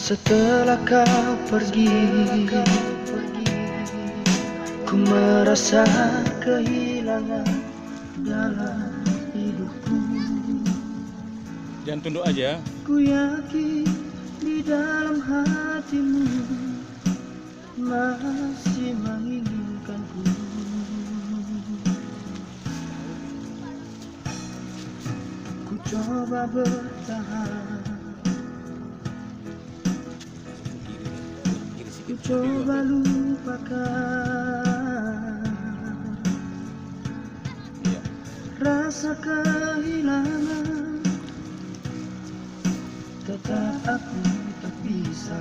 Setelah kau pergi, ku merasa kehilangan dalam hidupku. Jangan tunduk aja. Ku yakin di dalam hatimu masih menginginkanku. Ku coba bertahan, ku coba lupakan rasa kehilangan, tetap aku tak bisa.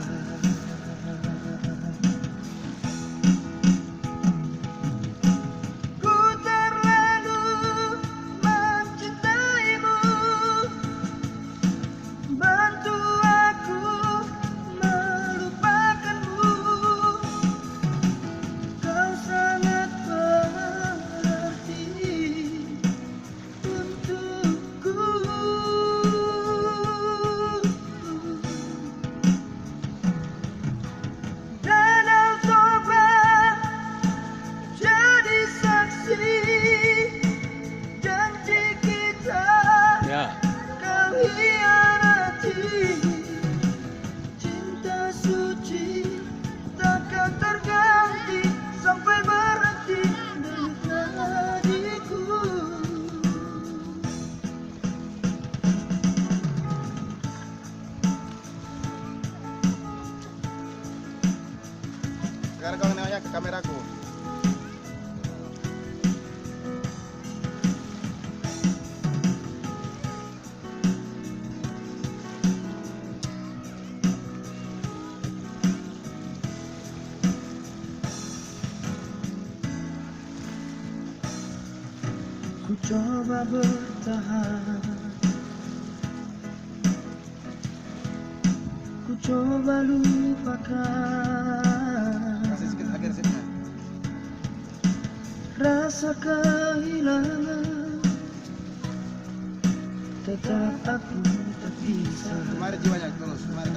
Ku terlalu mencintaimu, bantu aku melupakanmu. Kau sangat berarti untukku. Danau Toba jadi saksi janji kita, Ya. kau hianati. Cinta suci takkan terganti sampai berhenti denyut nadiku. Sekarang kau nengoknya ke kameraku. Ku coba bertahan, ku coba lupakan Kasih sedikit lagi resepnya. rasa kehilangan, tetap aku tak bisa. Kemarin jiwanya terus, kemarin